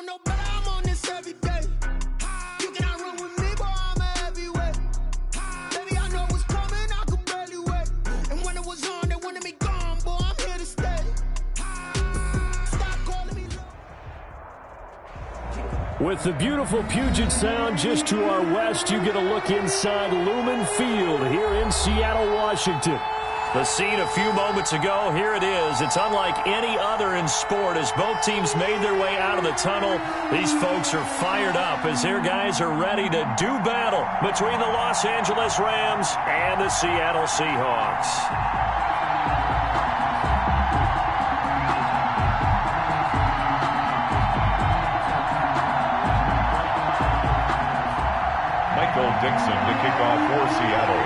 don't know, but I'm on this every day. You cannot run with me, boy, I'm a heavyweight. Baby, I know what's coming, I could barely wait. And when it was on, they wanted me gone, boy, I'm here to stay. Stop calling me. With the beautiful Puget Sound just to our west, you get a look inside Lumen Field here in Seattle, Washington. The scene a few moments ago, here it is. It's unlike any other in sport. As both teams made their way out of the tunnel, these folks are fired up as their guys are ready to do battle between the Los Angeles Rams and the Seattle Seahawks. Dixon to kick off for Seattle.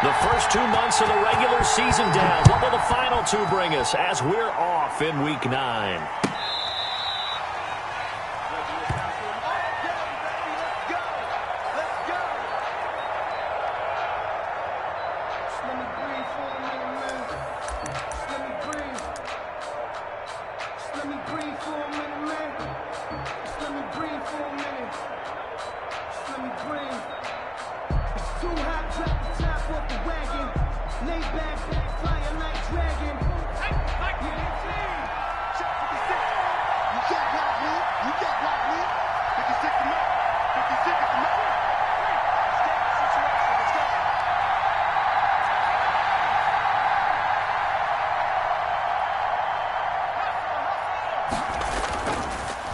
The first 2 months of the regular season down. What will the final 2 bring us as we're off in Week 9?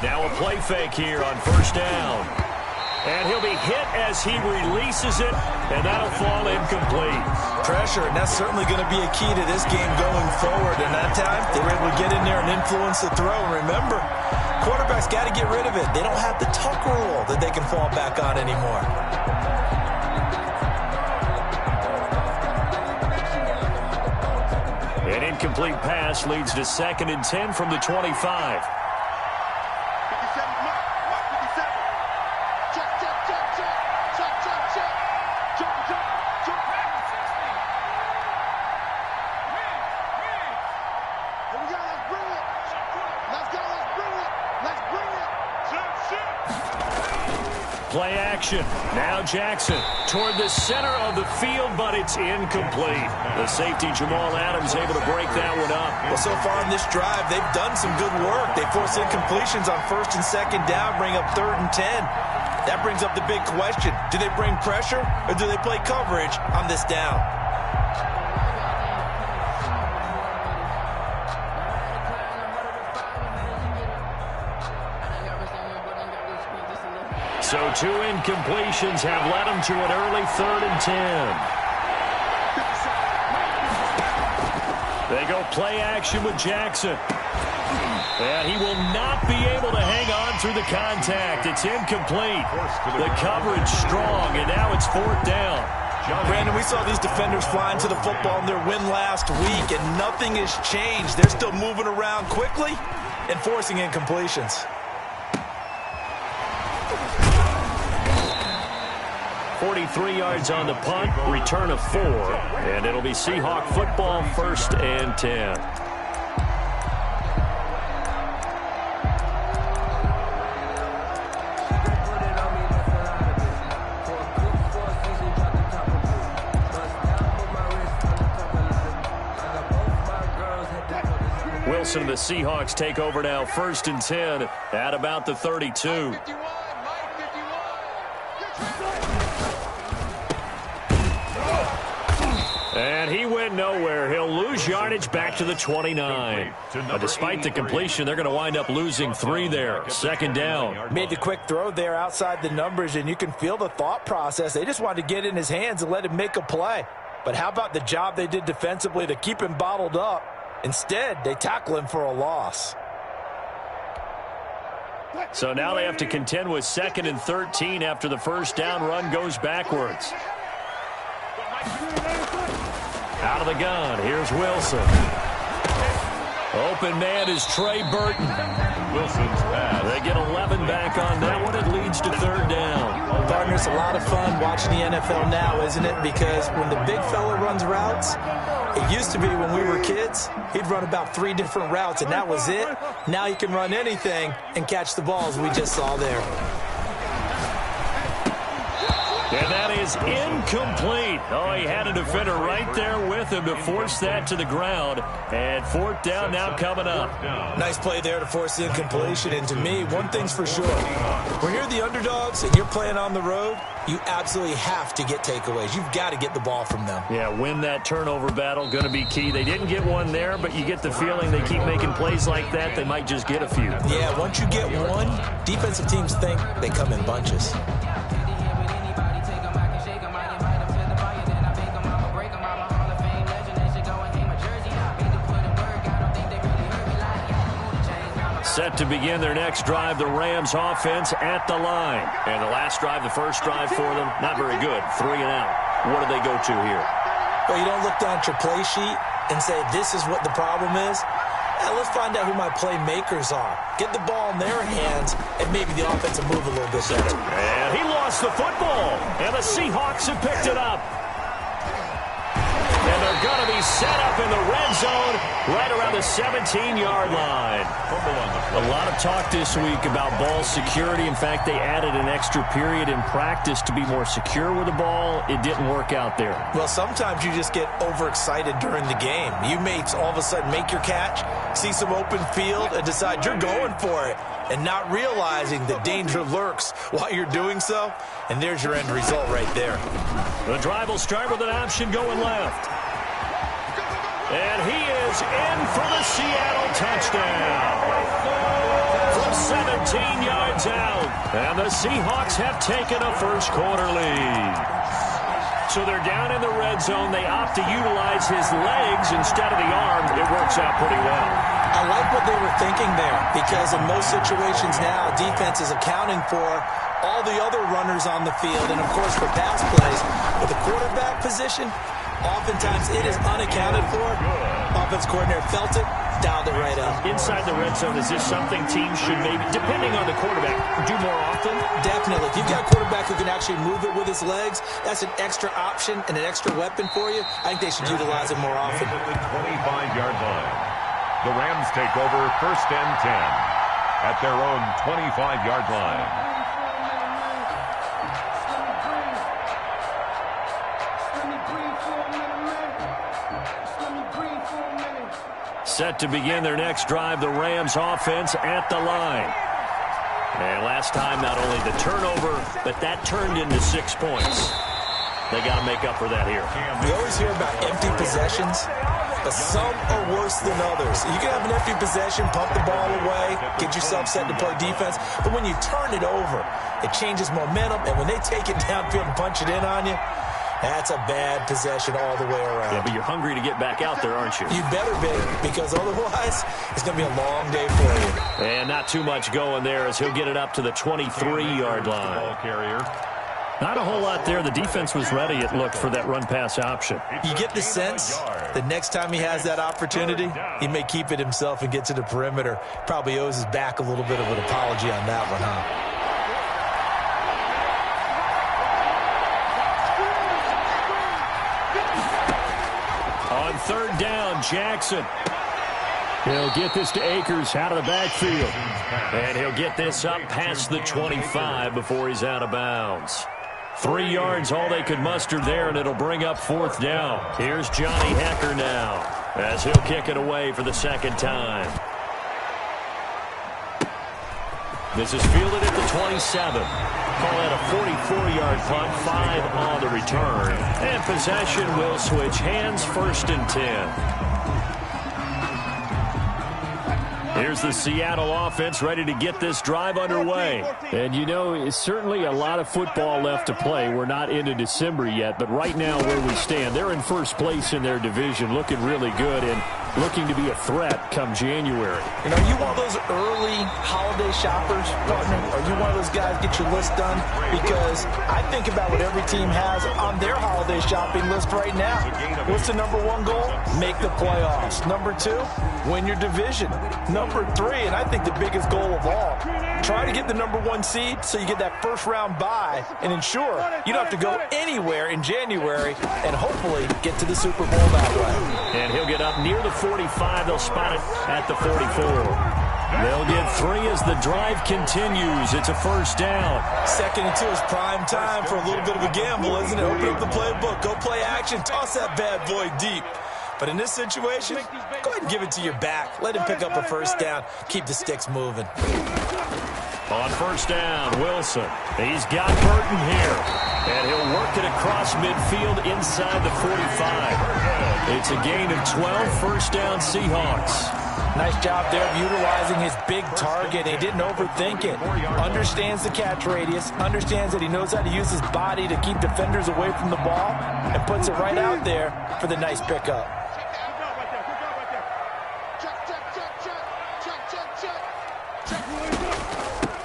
Now a play fake here on first down. And he'll be hit as he releases it, and that'll fall incomplete. Pressure, and that's certainly going to be a key to this game going forward. And that time, they were able to get in there and influence the throw. And remember, quarterbacks got to get rid of it. They don't have the tuck rule that they can fall back on anymore. An incomplete pass leads to 2nd and 10 from the 25. Play action. Now Jackson toward the center of the field, but it's incomplete. The safety, Jamal Adams, able to break that one up. Well, so far in this drive, they've done some good work. They force incompletions on 1st and 2nd down, bring up 3rd and 10. That brings up the big question. Do they bring pressure, or do they play coverage on this down? So 2 incompletions have led him to an early 3rd and 10. They go play action with Jackson. And he will not be able to hang on through the contact. It's incomplete. The coverage strong, and now it's 4th down. Brandon, we saw these defenders flying to the football in their win last week, and nothing has changed. They're still moving around quickly and forcing incompletions. 43 yards on the punt, return of 4, and it'll be Seahawk football, 1st and 10. Wilson and the Seahawks take over now, 1st and 10 at about the 32. And he went nowhere. He'll lose yardage back to the 29. But despite the completion, they're going to wind up losing 3 there. 2nd down. Made the quick throw there outside the numbers, and you can feel the thought process. They just wanted to get in his hands and let him make a play. But how about the job they did defensively to keep him bottled up? Instead, they tackle him for a loss. So now they have to contend with 2nd and 13 after the first down run goes backwards. Out of the gun, here's Wilson. Open man is Trey Burton. Wilson's pass. They get 11 back on that one. It leads to 3rd down. Partners, a lot of fun watching the NFL now, isn't it? Because when the big fella runs routes, It used to be when we were kids, he'd run about 3 different routes, and that was it. Now he can run anything and catch the balls we just saw there. And that is incomplete. Oh, he had a defender right there with him to force that to the ground. And 4th down now coming up. Nice play there to force the incompletion. And to me, one thing's for sure. When you're the underdogs and you're playing on the road, you absolutely have to get takeaways. You've got to get the ball from them. Yeah, win that turnover battle, going to be key. They didn't get one there, but you get the feeling they keep making plays like that, they might just get a few. Yeah, once you get one, defensive teams think they come in bunches. Set to begin their next drive, the Rams offense at the line. And the last drive, the first drive for them, not very good. 3 and out. What do they go to here? Well, you don't look down at your play sheet and say, this is what the problem is. Let's find out who my playmakers are. Get the ball in their hands, and maybe the offense will move a little bit better. And he lost the football. And the Seahawks have picked it up. And they're going to be set up in the red zone right around the 17-yard line. A lot of talk this week about ball security. In fact, they added an extra period in practice to be more secure with the ball. It didn't work out there. Well, sometimes you just get overexcited during the game. You may all of a sudden make your catch, see some open field, and decide you're going for it, and not realizing the danger lurks while you're doing so. And there's your end result right there. The drive will start with an option going left. And he is in for the Seattle touchdown. From 17 yards out. And the Seahawks have taken a first-quarter lead. So they're down in the red zone. They opt to utilize his legs instead of the arm. It works out pretty well. I like what they were thinking there, because in most situations now, defense is accounting for all the other runners on the field, and of course for pass plays. But the quarterback position, oftentimes it is unaccounted for. Offense coordinator felt it, dialed it right up. Inside the red zone, is this something teams should maybe, depending on the quarterback, do more often? Definitely. If you've got a quarterback who can actually move it with his legs, that's an extra option and an extra weapon for you. I think they should utilize it more often. The 25-yard line. The Rams take over 1st and 10 at their own 25-yard line. Set to begin their next drive, the Rams offense at the line. And last time, not only the turnover, but that turned into 6 points. They got to make up for that here. We always hear about empty possessions, but some are worse than others. You can have an empty possession, pump the ball away, get yourself set to play defense, but when you turn it over, it changes momentum, and when they take it downfield and punch it in on you, that's a bad possession all the way around. Yeah, but you're hungry to get back out there, aren't you? You better be, because otherwise it's going to be a long day for you. And not too much going there as he'll get it up to the 23-yard line. Ball carrier. Not a whole lot there. The defense was ready, it looked, for that run-pass option. You get the sense the next time he has that opportunity, he may keep it himself and get to the perimeter. Probably owes his back a little bit of an apology on that one, huh? On 3rd down, Jackson. He'll get this to Akers out of the backfield. And he'll get this up past the 25 before he's out of bounds. 3 yards, all they could muster there, and it'll bring up 4th down. Here's Johnny Hecker now as he'll kick it away for the 2nd time. This is fielded at the 27. Call that a 44-yard punt, 5 on the return. And possession will switch hands, 1st and 10. Here's the Seattle offense ready to get this drive underway. And, you know, it's certainly a lot of football left to play. We're not into December yet, but right now where we stand, they're in first place in their division, looking really good and looking to be a threat come January. You know, you want those early holiday holiday shoppers, partner? Are you one of those guys get your list done? Because I think about what every team has on their holiday shopping list right now. What's the number one goal? Make the playoffs. Number two, win your division. Number three, and I think the biggest goal of all, try to get the number one seed so you get that first round bye and ensure you don't have to go anywhere in January and hopefully get to the Super Bowl that way. And he'll get up near the 45. They'll spot it at the 44. They'll get 3 as the drive continues. It's a first down. 2nd and 2 is prime time for a little bit of a gamble, isn't it? Open up the playbook, go play action, toss that bad boy deep. But in this situation, go ahead and give it to your back. Let him pick up a first down. Keep the sticks moving. On first down, Wilson. He's got Burton here. And he'll work it across midfield inside the 45. It's a gain of 12, first down Seahawks. Nice job there of utilizing his big target. He didn't overthink it. Understands the catch radius. Understands that he knows how to use his body to keep defenders away from the ball. And puts it right out there for the nice pickup.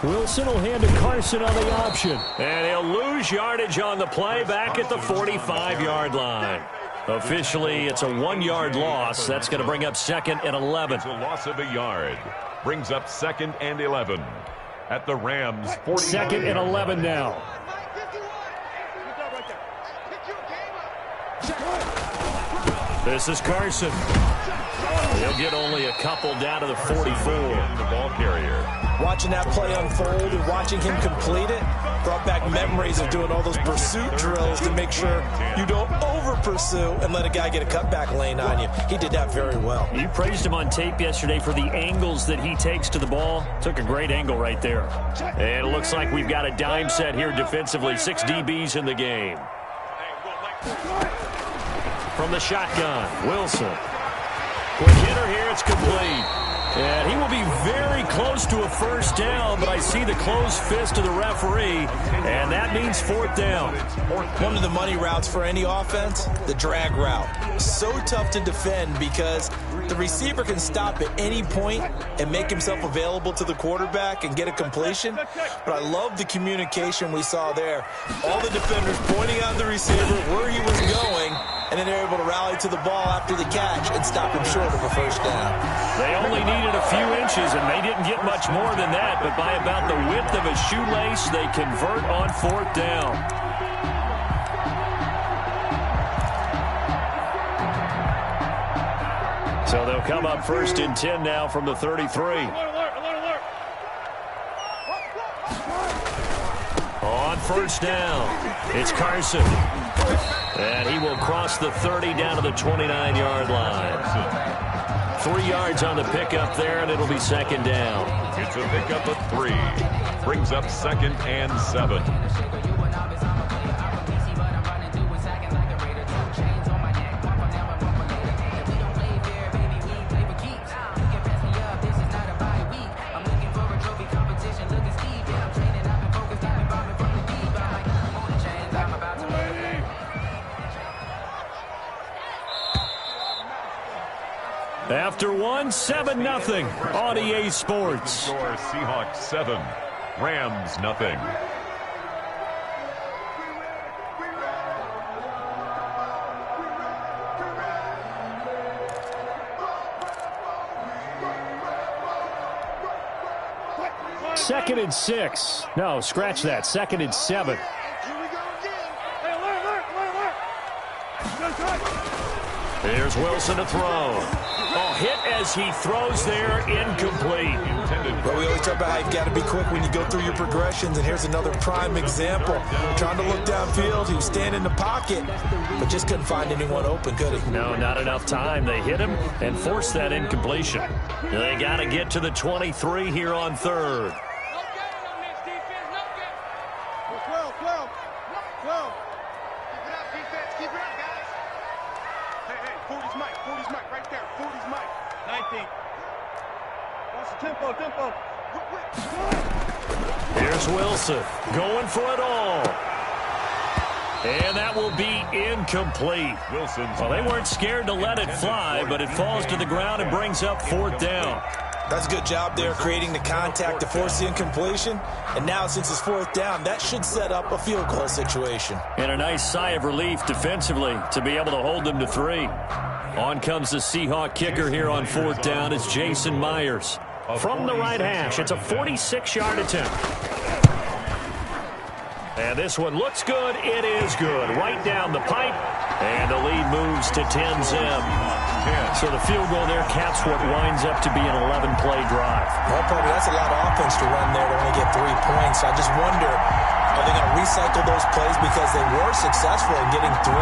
Wilson will hand to Carson on the option. And he'll lose yardage on the play back at the 45-yard line. Officially, it's a 1-yard loss. That's going to bring up 2nd and 11. It's a loss of a yard. Brings up 2nd and 11 at the Rams 40. 2nd and 11 now. This is Carson. He'll get only a couple down to the 44. The ball carrier. Watching that play unfold and watching him complete it brought back memories of doing all those pursuit drills to make sure you don't over-pursue and let a guy get a cutback lane on you. He did that very well. You praised him on tape yesterday for the angles that he takes to the ball. Took a great angle right there. And it looks like we've got a dime set here defensively. 6 DBs in the game. From the shotgun, Wilson. Quick hitter here, it's complete. And he will be very close to a first down, but I see the closed fist of the referee, and that means 4th down. One of the money routes for any offense, the drag route. So tough to defend because the receiver can stop at any point and make himself available to the quarterback and get a completion. But I love the communication we saw there. All the defenders pointing out the receiver where he was going, and then they're able to rally to the ball after the catch and stop him short of a first down. They only needed a few inches, and they didn't get much more than that, but by about the width of a shoelace, they convert on 4th down. So they'll come up 1st and 10 now from the 33. On first down, it's Carson. And he will cross the 30 down to the 29-yard line. 3 yards on the pickup there, and it'll be 2nd down. It's a pickup of 3. Brings up 2nd and 7. After 1, 7-0 on EA Sports. Score Seahawks 7, Rams nothing. Second and 6. No, scratch that. 2nd and 7. Here's Wilson to throw. Oh, hit as he throws there, incomplete. But we always talk about how you've got to be quick when you go through your progressions, and here's another prime example. Trying to look downfield, he was standing in the pocket, but just couldn't find anyone open, could he? No, not enough time. They hit him and forced that incompletion. They got to get to the 23 here on 3rd. Here's Wilson going for it all. And that will be incomplete. Well, they weren't scared to let it fly, but it falls to the ground and brings up 4th down. That's a good job there creating the contact to force the incompletion. And now since it's fourth down, that should set up a field goal situation. And a nice sigh of relief defensively to be able to hold them to 3. On comes the Seahawk kicker here on fourth down. It's Jason Myers. From the right hash, it's a 46-yard attempt. And this one looks good. It is good. Right down the pipe. And the lead moves to 10-zip. So the field goal there caps what winds up to be an 11-play drive. Well, probably that's a lot of offense to run there to only get 3 points. I just wonder, are they going to recycle those plays because they were successful in getting 3?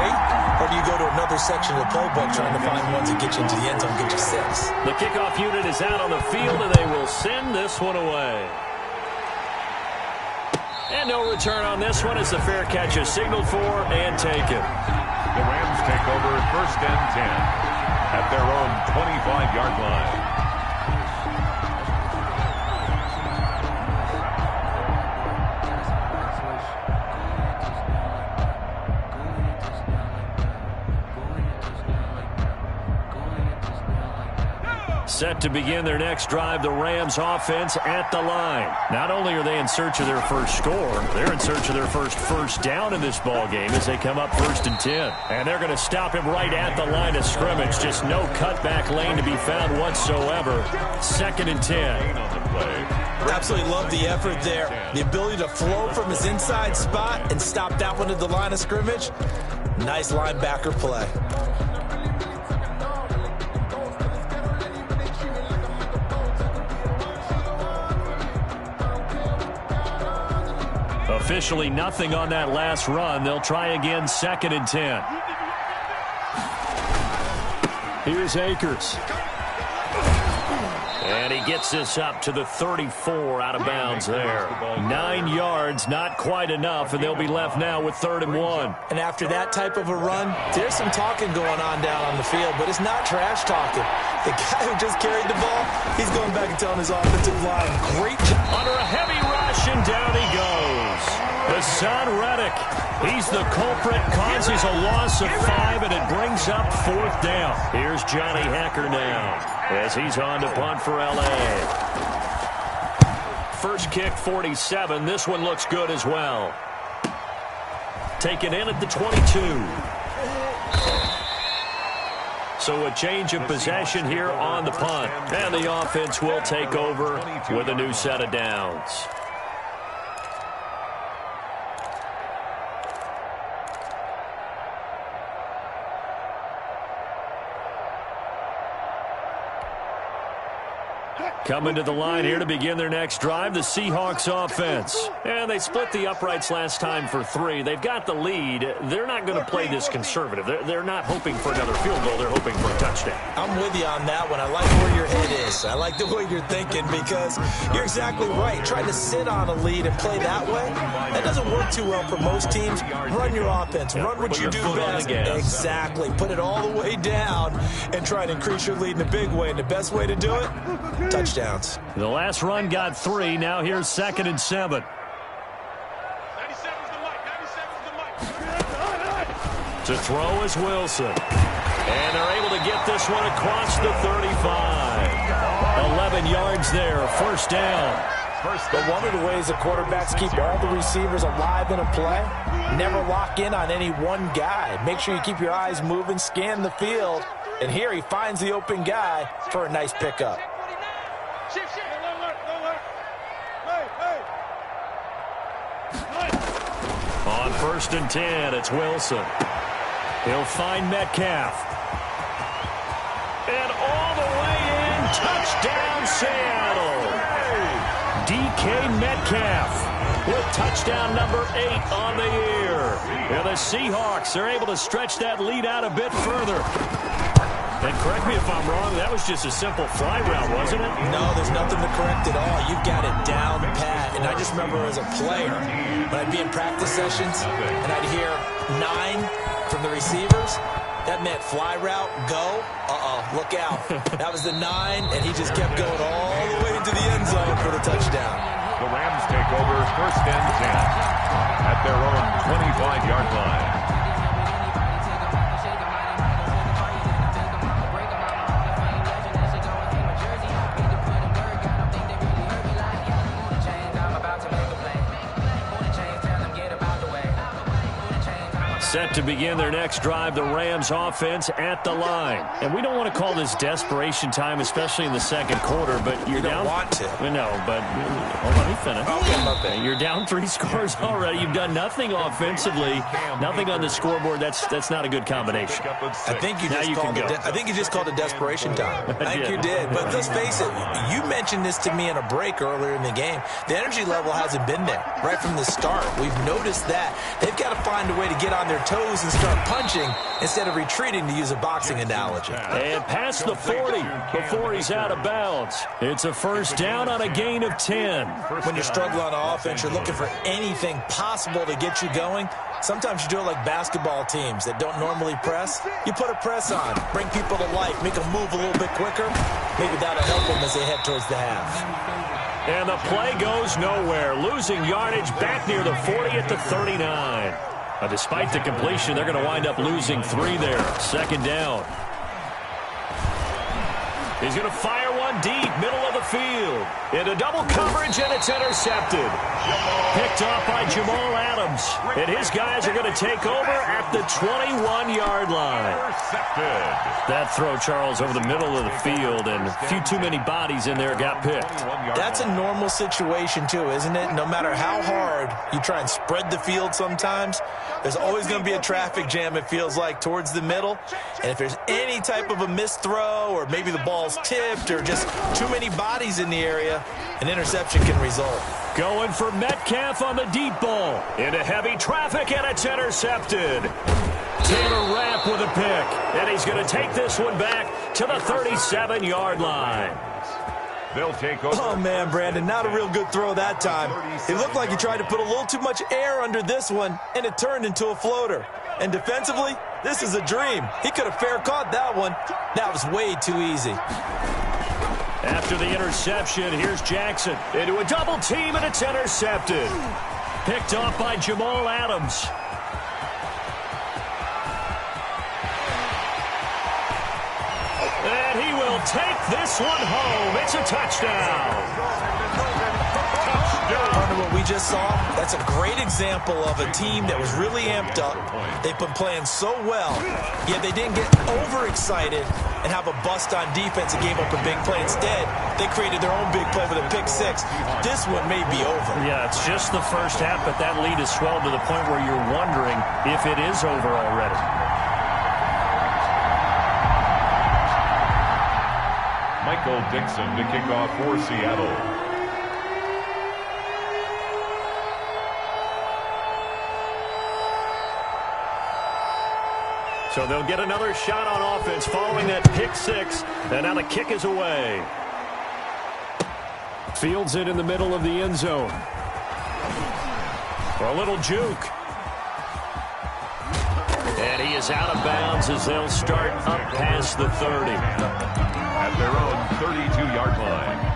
Or do you go to another section of the playbook trying to find ones that get you into the end zone, get you 6? The kickoff unit is out on the field, and they will send this one away. And no return on this one as the fair catch is signaled for and taken. The Rams take over first and 10 at their own 25-yard line. Set to begin their next drive, the Rams offense at the line. Not only are they in search of their first score, they're in search of their first down in this ball game as they come up first and 10. And they're going to stop him right at the line of scrimmage. Just no cutback lane to be found whatsoever. Second and 10. Absolutely love the effort there. The ability to flow from his inside spot and stop that one at the line of scrimmage. Nice linebacker play. Officially nothing on that last run. They'll try again, second and 10. Here's Akers. And he gets this up to the 34 out of bounds there. 9 yards, not quite enough, and they'll be left now with 3rd and 1. And after that type of a run, there's some talking going on down on the field, but it's not trash talking. The guy who just carried the ball, he's going back and telling his offensive line, great job. Under a heavy rush, and down he goes. Hassan Reddick, he's the culprit, causes a loss of 5, and it brings up 4th down. Here's Johnny Hecker now as he's on to punt for L.A. First kick, 47. This one looks good as well. Taken in at the 22. So a change of possession here on the punt. And the offense will take over with a new set of downs. Coming to the line here to begin their next drive, the Seahawks offense. And they split the uprights last time for 3. They've got the lead. They're not going to play this conservative. They're not hoping for another field goal. They're hoping for a touchdown. I'm with you on that one. I like where your head is. I like the way you're thinking because you're exactly right. Trying to sit on a lead and play that way, that doesn't work too well for most teams. Run your offense. Run what you do best. Exactly. Put it all the way down and try to increase your lead in a big way. And the best way to do it, touchdown. The last run got 3. Now here's 2nd and 7. To throw is Wilson. And they're able to get this one across the 35. 11 yards there, first down. But one of the ways the quarterbacks keep all the receivers alive in a play, never lock in on any one guy. Make sure you keep your eyes moving, scan the field. And here he finds the open guy for a nice pickup. On 1st and 10, it's Wilson. He'll find Metcalf. And all the way in, touchdown Seattle. DK Metcalf with touchdown number 8 on the year. And the Seahawks are able to stretch that lead out a bit further. And correct me if I'm wrong, that was just a simple fly route, wasn't it? No, there's nothing to correct at all. You've got it down pat. And I just remember as a player, when I'd be in practice sessions and I'd hear 9 from the receivers, that meant fly route, go, look out. That was the 9, and he just kept going all the way into the end zone for the touchdown. The Rams take over first and 10 at their own 25-yard line. Set to begin their next drive, the Rams offense at the line. And we don't want to call this desperation time, especially in the second quarter, but you're down. You don't want to. No, but let me finish. Okay, my bad. You're down 3 scores already. You've done nothing offensively, nothing on the scoreboard. That's not a good combination. I think you just called it desperation time. I think you did. But let's face it, you mentioned this to me in a break earlier in the game. The energy level hasn't been there right from the start. We've noticed that. They've got to find a way to get on their toes and start punching instead of retreating, to use a boxing analogy. And past the 40 before he's out of bounds. It's a first down on a gain of 10. When you're struggling on offense, you're looking for anything possible to get you going. Sometimes you do it like basketball teams that don't normally press. You put a press on, bring people to life, make them move a little bit quicker. Maybe that'll help them as they head towards the half. And the play goes nowhere. Losing yardage back near the 40 at the 39. Despite the completion, they're going to wind up losing 3 there. Second down. He's going to fire one deep, middle of the field. Into double coverage, and it's intercepted. Picked off by Jamal Adams. And his guys are going to take over at the 21-yard line. That throw, Charles, over the middle of the field, and a few too many bodies in there got picked. That's a normal situation, too, isn't it? No matter how hard you try and spread the field sometimes, there's always going to be a traffic jam, it feels like, towards the middle. And if there's any type of a missed throw, or maybe the ball's tipped, or just too many bodies in the area, an interception can result. Going for Metcalf on the deep ball. Into heavy traffic, and it's intercepted. Taylor Rapp with a pick. And he's going to take this one back to the 37-yard line. They'll take over. Oh, man, Brandon, not a real good throw that time. It looked like he tried to put a little too much air under this one, and it turned into a floater. And defensively, this is a dream. He could have fair caught that one. That was way too easy. After the interception, here's Jackson into a double team, and it's intercepted. Picked off by Jamal Adams. And he will take this one home. It's a touchdown. Partner, what we just saw, that's a great example of a team that was really amped up. They've been playing so well, yet they didn't get overexcited and have a bust on defense and gave up a big play. Instead, they created their own big play with a pick six. This one may be over. Yeah, it's just the first half, but that lead has swelled to the point where you're wondering if it is over already. Michael Dixon to kick off for Seattle. So they'll get another shot on offense following that pick six. And now the kick is away. Fields it in the middle of the end zone. For a little juke. And he is out of bounds as they'll start up past the 30. At their own 32-yard line.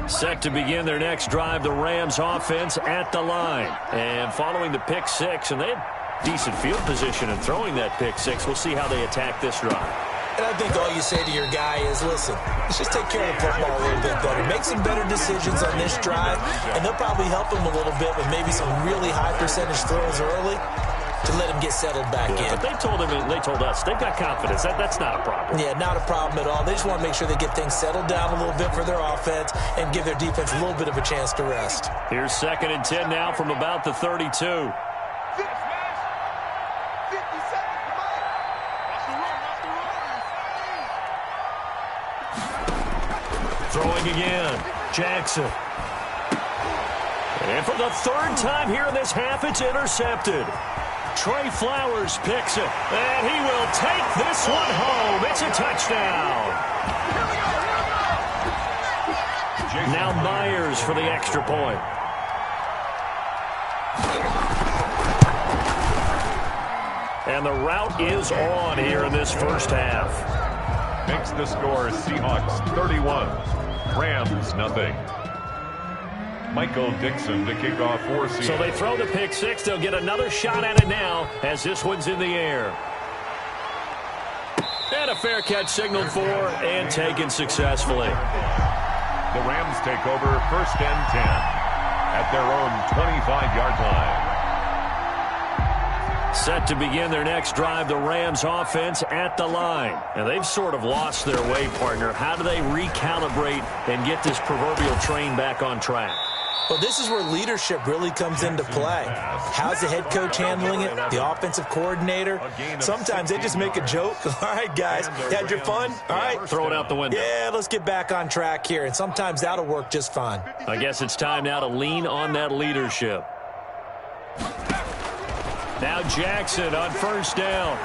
Set to begin their next drive, the Rams offense at the line. And following the pick six, and they had decent field position in throwing that pick six. We'll see how they attack this drive. And I think all you say to your guy is, listen, let's just take care of the football a little bit better. Make some better decisions on this drive, and they'll probably help him a little bit with maybe some really high percentage throws early to let him get settled back in. But they told him, they told us, they've got confidence. That's not a problem. Yeah, not a problem at all. They just want to make sure they get things settled down a little bit for their offense and give their defense a little bit of a chance to rest. Here's 2nd and 10 now from about the 32. Throwing again, Jackson. And for the 3rd time here in this half, it's intercepted. Trey Flowers picks it, and he will take this one home. It's a touchdown. Now Myers for the extra point. And the route is on here in this first half. Makes the score Seahawks 31, Rams nothing. Michael Dixon to kick off for Seattle. So they throw the pick six. They'll get another shot at it now as this one's in the air. And a fair catch signaled for and taken successfully. The Rams take over 1st and 10 at their own 25-yard line. Set to begin their next drive, the Rams offense at the line. And they've sort of lost their way, partner. How do they recalibrate and get this proverbial train back on track? Well, this is where leadership really comes into play. How's the head coach handling it? The offensive coordinator? Sometimes they just make a joke. All right, guys, you had your fun? All right. Throw it out the window. Yeah, let's get back on track here. And sometimes that'll work just fine. I guess it's time now to lean on that leadership. Now Jackson on 1st down.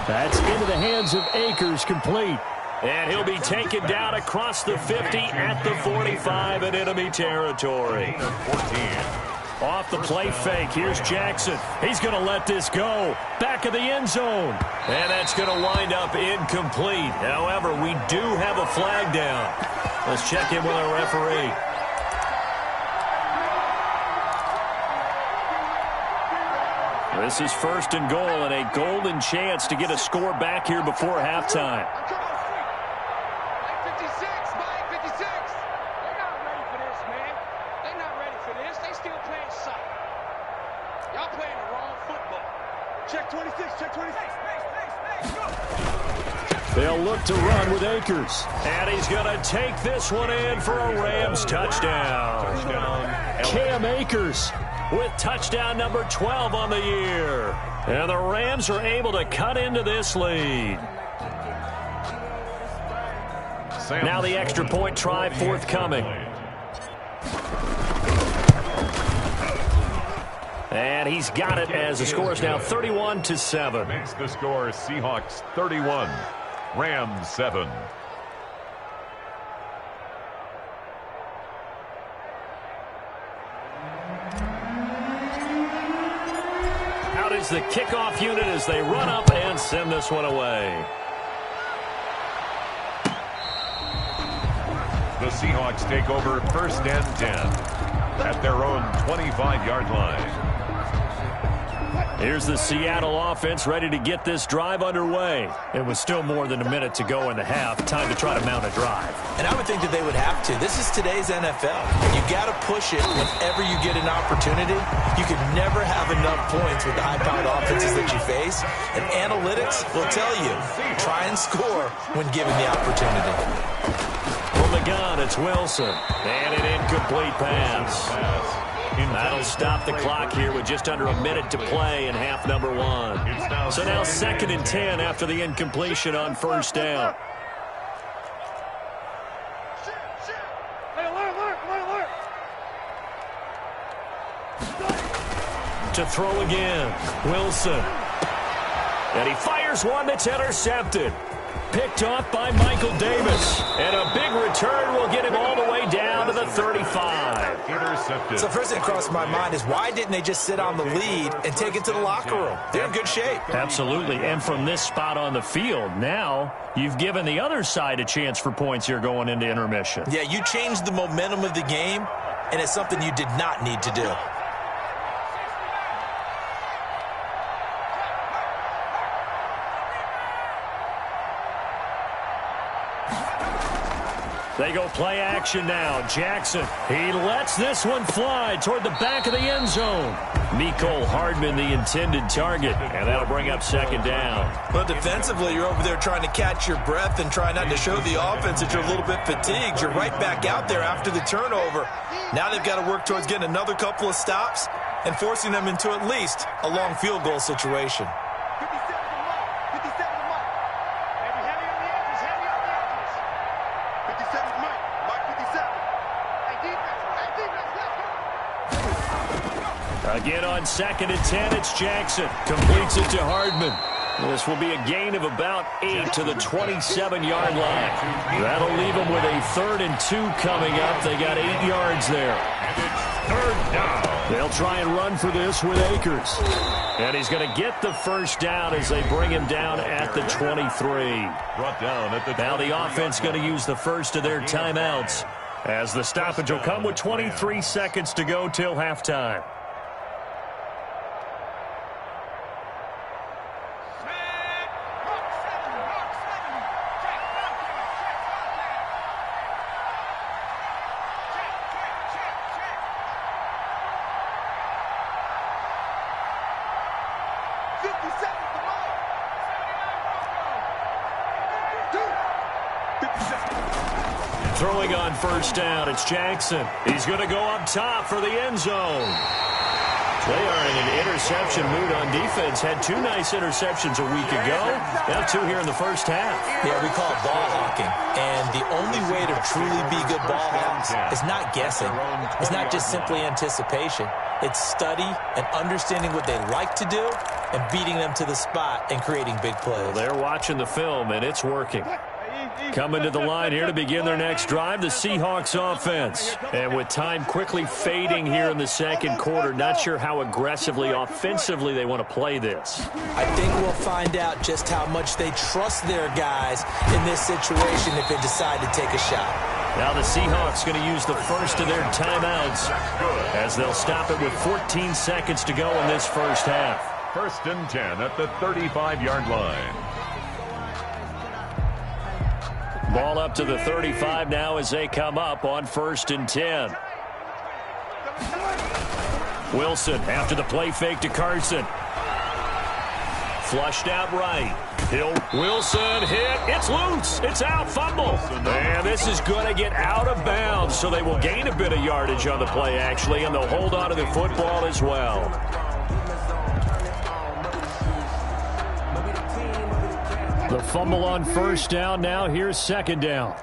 That's into the hands of Akers, complete. And he'll be taken down across the 50 at the 45 in enemy territory. 14. Off the play fake, here's Jackson. He's going to let this go. Back of the end zone. And that's going to wind up incomplete. However, we do have a flag down. Let's check in with our referee. This is 1st and goal and a golden chance to get a score back here before halftime. They'll look to run with Akers. And he's going to take this one in for a Rams touchdown. Cam Akers with touchdown number 12 on the year. And the Rams are able to cut into this lead. Now the extra point try forthcoming. And he's got it as the score is now 31-7. Makes the score Seahawks 31, Rams 7. Out is the kickoff unit as they run up and send this one away. The Seahawks take over 1st and 10 at their own 25-yard line. Here's the Seattle offense ready to get this drive underway. It was still more than a minute to go in the half. Time to try to mount a drive. And I would think that they would have to. This is today's NFL. You got to push it whenever you get an opportunity. You can never have enough points with the high-powered offenses that you face. And analytics will tell you, try and score when given the opportunity. From the gun, it's Wilson. And an incomplete pass. That'll stop the clock here with just under a minute to play in half number 1. So now 2nd and 10 after the incompletion on 1st down. To throw again, Wilson. And he fires one that's intercepted. Picked off by Michael Davis. And a big return will get him all the way down to the 35. Intercepted. So first thing that crossed my mind is why didn't they just sit on the lead and take it to the locker room? They're in good shape. Absolutely. And from this spot on the field, now you've given the other side a chance for points here going into intermission. Yeah, you changed the momentum of the game, and it's something you did not need to do. They go play action now. Jackson, he lets this one fly toward the back of the end zone. Mecole Hardman, the intended target, and that'll bring up 2nd down. Well, defensively, you're over there trying to catch your breath and try not to show the offense that you're a little bit fatigued. You're right back out there after the turnover. Now they've got to work towards getting another couple of stops and forcing them into at least a long field goal situation. Again on 2nd and 10, it's Jackson. Completes it to Hardman. This will be a gain of about 8 to the 27-yard line. That'll leave them with a 3rd and 2 coming up. They got 8 yards there. And it's 3rd down. They'll try and run for this with Akers. And he's going to get the 1st down as they bring him down at the 23. Brought down at the Now the offense going to use the first of their timeouts as the stoppage will come with 23 seconds to go till halftime. Throwing on first down, it's Jackson. He's going to go up top for the end zone. They are in an interception mood on defense. Had 2 nice interceptions a week ago. Now 2 here in the first half. Yeah, we call it ball hawking. And the only way to truly be good ball hawks is not guessing. It's not just simply anticipation. It's study and understanding what they like to do and beating them to the spot and creating big plays. Well, they're watching the film, and it's working. Coming to the line here to begin their next drive, the Seahawks offense. And with time quickly fading here in the second quarter, not sure how aggressively, offensively they want to play this. I think we'll find out just how much they trust their guys in this situation if they decide to take a shot. Now the Seahawks going to use the first of their timeouts as they'll stop it with 14 seconds to go in this first half. 1st and 10 at the 35-yard line. Ball up to the 35 now as they come up on 1st and 10. Wilson after the play fake to Carson. Flushed out right. Wilson hit. It's loose. It's out. Fumble. And this is going to get out of bounds, so they will gain a bit of yardage on the play, actually, and they'll hold on to the football as well. The fumble on first down. Now here's 2nd down.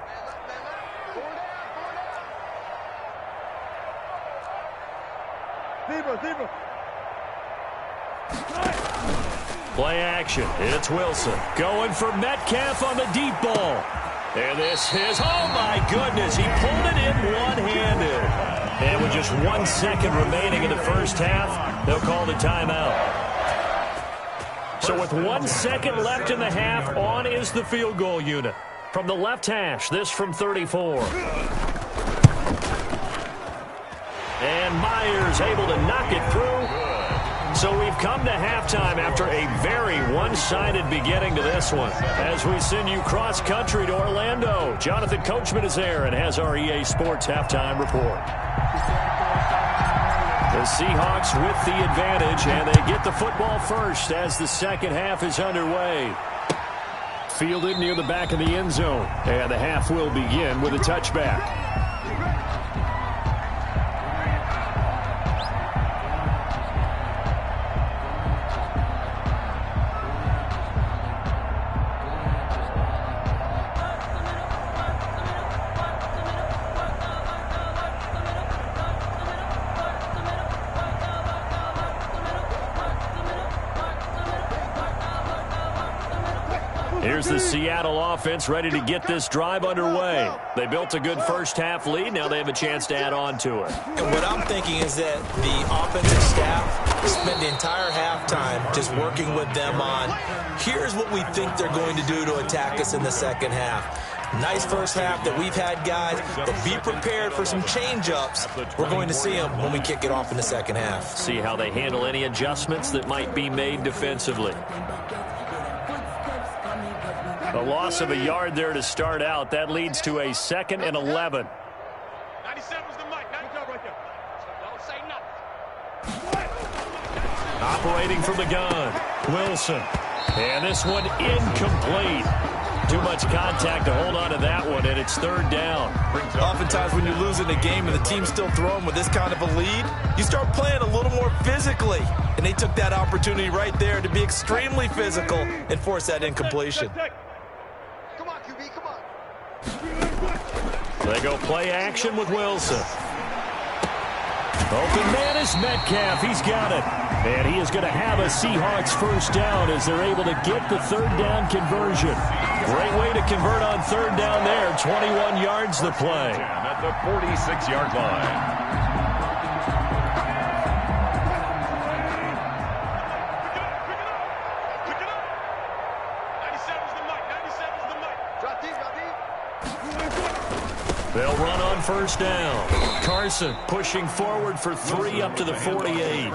Play action. It's Wilson going for Metcalf on the deep ball. And this is, oh my goodness, he pulled it in one-handed. And with just 1 second remaining in the first half, they'll call the timeout. So with 1 second left in the half, on is the field goal unit. From the left hash, this from 34. And Myers able to knock it through. So we've come to halftime after a very one-sided beginning to this one. As we send you cross-country to Orlando, Jonathan Coachman is there and has our EA Sports halftime report. The Seahawks with the advantage, and they get the football first as the second half is underway. Fielded near the back of the end zone, and the half will begin with a touchback. Here's the Seattle offense ready to get this drive underway. They built a good first half lead. Now they have a chance to add on to it. And what I'm thinking is that the offensive staff spent the entire halftime just working with them on, here's what we think they're going to do to attack us in the second half. Nice first half that we've had, guys, but be prepared for some change-ups. We're going to see them when we kick it off in the second half. See how they handle any adjustments that might be made defensively. A loss of a yard there to start out. That leads to a 2nd and 11. 97's the mic. Good job right there. Don't say nothing. Operating from the gun, Wilson. And this one incomplete. Too much contact to hold on to that one, and it's 3rd down. Oftentimes when you're losing a game and the team's still throwing with this kind of a lead, you start playing a little more physically. And they took that opportunity right there to be extremely physical and force that incompletion. Come on, QB, come on. They go play action with Wilson. Open man is Metcalf. He's got it. And he is going to have a Seahawks first down as they're able to get the 3rd down conversion. Great way to convert on 3rd down there. 21 yards the play. At the 46-yard line. They'll run on first down. Carson pushing forward for 3 up to the 48.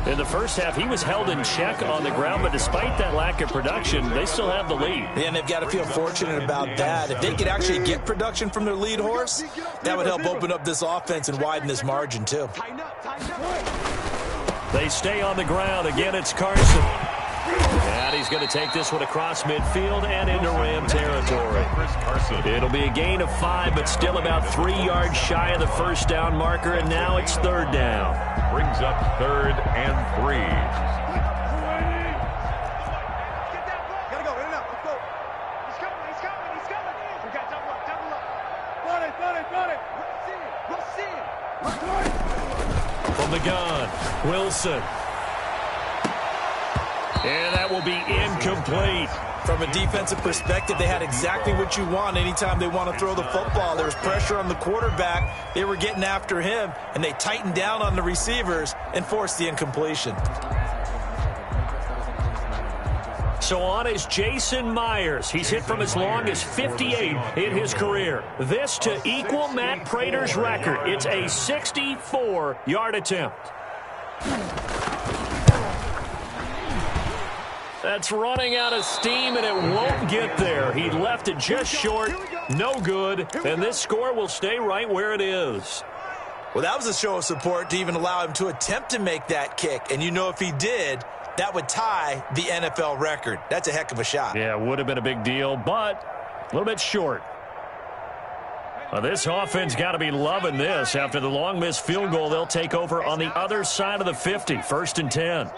In the first half, he was held in check on the ground, but despite that lack of production, they still have the lead. And they've got to feel fortunate about that. If they could actually get production from their lead horse, that would help open up this offense and widen this margin, too. They stay on the ground. Again, it's Carson. And And he's going to take this one across midfield and into Ram territory. It'll be a gain of 5, but still about 3 yards shy of the first down marker, and now it's third down. Brings up 3rd and 3. Gotta go, in and out, let's go. He's coming. We got double up. Got it. We'll see. From the gun, Wilson. And that will be incomplete. From a defensive perspective, they had exactly what you want anytime they want to throw the football. There was pressure on the quarterback. They were getting after him, and they tightened down on the receivers and forced the incompletion. So on is Jason Myers. He's hit from as long as 58 in his career. This to equal Matt Prater's record. It's a 64-yard attempt. That's running out of steam, and it won't get there. He left it just short. No good. And this score will stay right where it is. Well, that was a show of support to even allow him to attempt to make that kick. And you know if he did, that would tie the NFL record. That's a heck of a shot. Yeah, it would have been a big deal, but a little bit short. Well, this offense got to be loving this. After the long missed field goal, they'll take over on the other side of the 50, 1st and 10.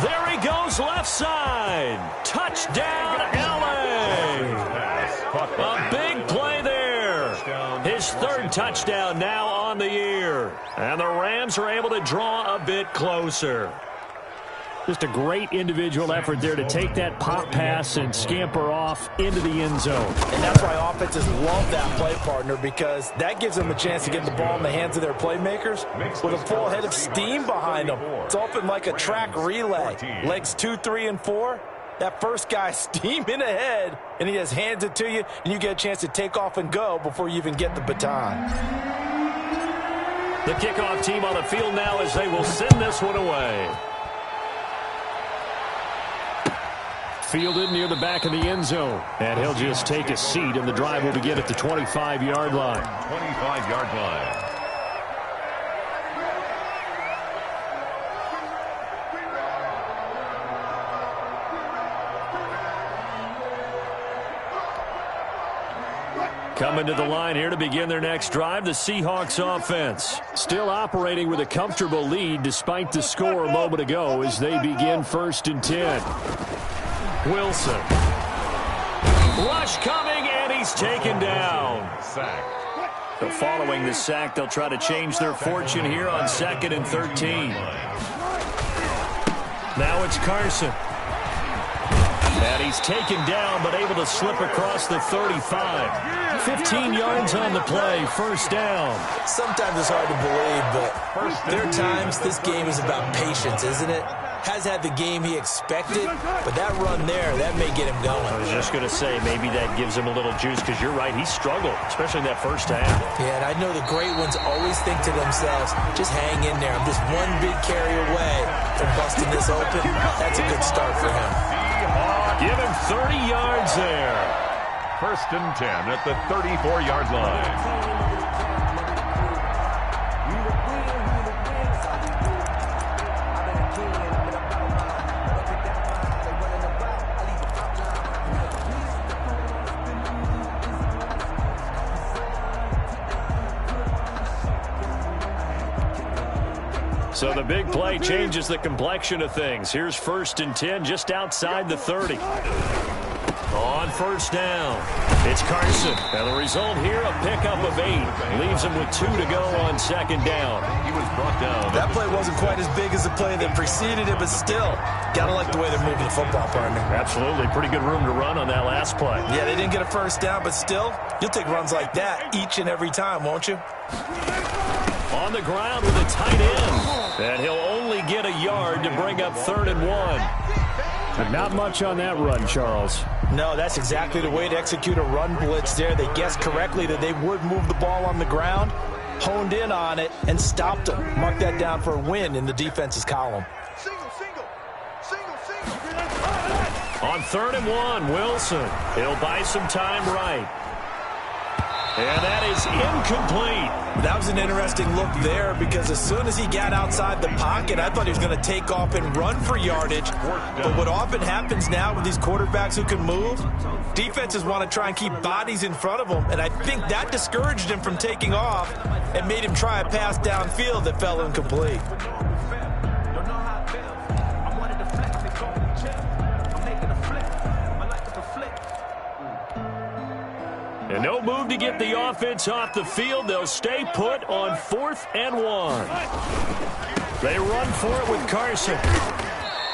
There he goes, left side. Touchdown, LA. A big play there. His 3rd touchdown now on the year. And the Rams are able to draw a bit closer. Just a great individual effort there to take that pop pass and scamper off into the end zone. And that's why offenses love that play, partner, because that gives them a chance to get the ball in the hands of their playmakers with a full head of steam behind them. It's open like a track relay. Legs 2, 3, and 4. That first guy steaming ahead, and he just hands it to you, and you get a chance to take off and go before you even get the baton. The kickoff team on the field now as they will send this one away. Fielded near the back of the end zone. And he'll just take a seat, and the drive will begin at the 25-yard line. 25-yard line. Coming to the line here to begin their next drive, the Seahawks offense. Still operating with a comfortable lead despite the score a moment ago as they begin 1st and 10. Wilson. Rush coming, and he's taken down. Sack. So following the sack, they'll try to change their fortune here on 2nd and 13. Now it's Carson. And he's taken down, but able to slip across the 35. 15 yards on the play, 1st down. Sometimes it's hard to believe, but there are times this game is about patience, isn't it? Has had the game he expected, but that run there, that may get him going. I was just going to say, maybe that gives him a little juice, because you're right, he struggled, especially in that first half. Yeah, and I know the great ones always think to themselves, just hang in there. I'm just one big carry away from busting this open. That's a good start for him. Give him 30 yards there. 1st and 10 at the 34-yard line. So the big play changes the complexion of things. Here's 1st and 10 just outside the 30. On 1st down, it's Carson. And the result here, a pickup of 8. Leaves him with 2 to go on 2nd down. He was brought down. That play wasn't quite as big as the play that preceded it, but still, gotta like the way they're moving the football, partner. Absolutely. Pretty good room to run on that last play. Yeah, they didn't get a 1st down, but still, you'll take runs like that each and every time, won't you? On the ground with a tight end. And he'll only get a yard to bring up 3rd and 1. Not much on that run, Charles. No, that's exactly the way to execute a run blitz there. They guessed correctly that they would move the ball on the ground, honed in on it, and stopped them. Mark that down for a win in the defense's column. On 3rd and 1, Wilson. He'll buy some time right. And that is incomplete. That was an interesting look there because as soon as he got outside the pocket, I thought he was going to take off and run for yardage. But what often happens now with these quarterbacks who can move, defenses want to try and keep bodies in front of them, and I think that discouraged him from taking off and made him try a pass downfield that fell incomplete. And no move to get the offense off the field. They'll stay put on 4th and 1. They run for it with Carson.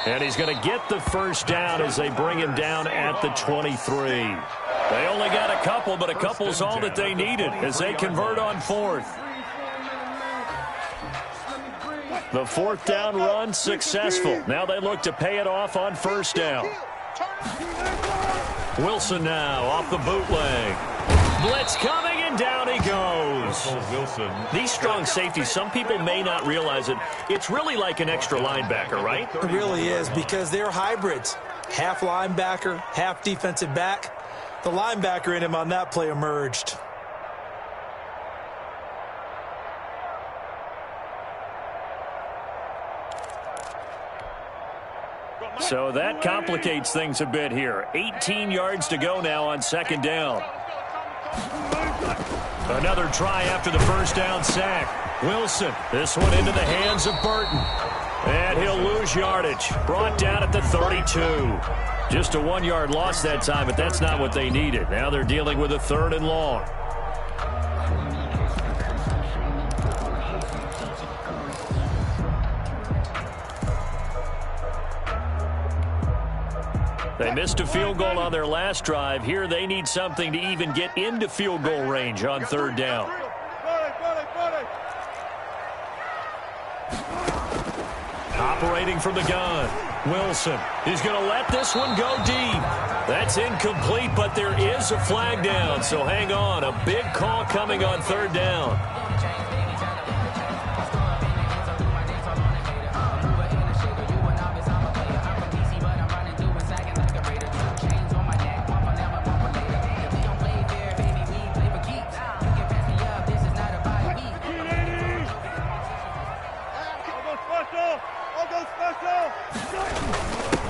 And he's going to get the first down as they bring him down at the 23. They only got a couple, but a couple's all that they needed as they convert on 4th. The 4th down run successful. Now they look to pay it off on 1st down. Wilson now off the bootleg. Blitz coming, and down he goes. Wilson. These strong safeties, some people may not realize it. It's really like an extra linebacker, right? It really is because they're hybrids. Half linebacker, half defensive back. The linebacker in him on that play emerged. So that complicates things a bit here. 18 yards to go now on 2nd down. Another try after the first down sack. Wilson, this one into the hands of Burton. And he'll lose yardage. Brought down at the 32. Just a 1-yard loss that time, but that's not what they needed. Now they're dealing with a 3rd and long. They missed a field goal on their last drive. Here they need something to even get into field goal range on 3rd down. Operating from the gun. Wilson. He's going to let this one go deep. That's incomplete, but there is a flag down, so hang on. A big call coming on 3rd down.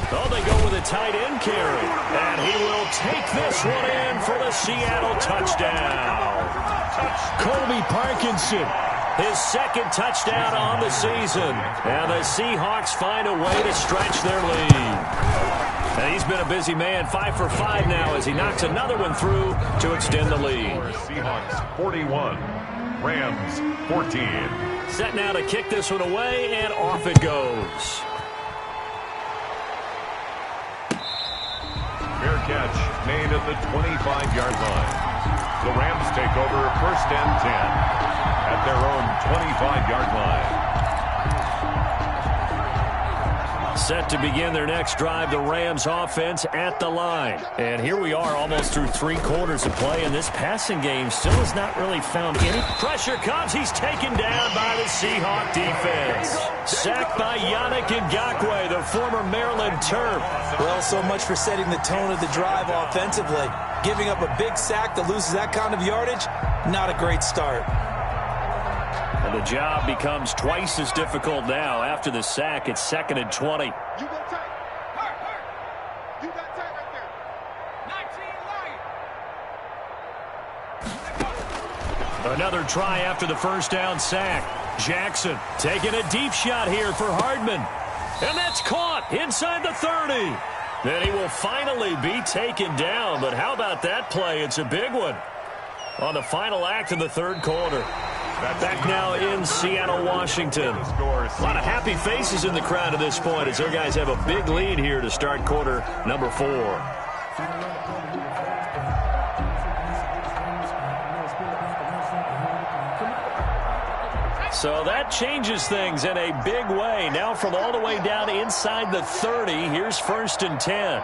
Oh, they go with a tight end carry. And he will take this one in for the Seattle touchdown. Colby Parkinson, his 2nd touchdown on the season. And the Seahawks find a way to stretch their lead. And he's been a busy man, 5 for 5 now as he knocks another one through to extend the lead. Seahawks 41, Rams 14. Set now to kick this one away, and off it goes. Fair catch made at the 25-yard line. The Rams take over 1st and 10 at their own 25-yard line. Set to begin their next drive, the Rams offense at the line. And here we are almost through 3 quarters of play, and this passing game still has not really found any. Pressure comes. He's taken down by the Seahawk defense. Sacked by Yannick Ngakoue, the former Maryland Terp. Well, so much for setting the tone of the drive offensively. Giving up a big sack that loses that kind of yardage, not a great start. And the job becomes twice as difficult now. After the sack, it's 2nd and 20. You go tight. Hurt. You got tight right there. 19 lying. Another try after the first down sack. Jackson taking a deep shot here for Hardman. And that's caught inside the 30. Then he will finally be taken down. But how about that play? It's a big one on the final act of the 3rd quarter. Back now in Seattle, Washington. A lot of happy faces in the crowd at this point as their guys have a big lead here to start quarter number 4. So that changes things in a big way. Now from all the way down inside the 30, here's 1st and 10.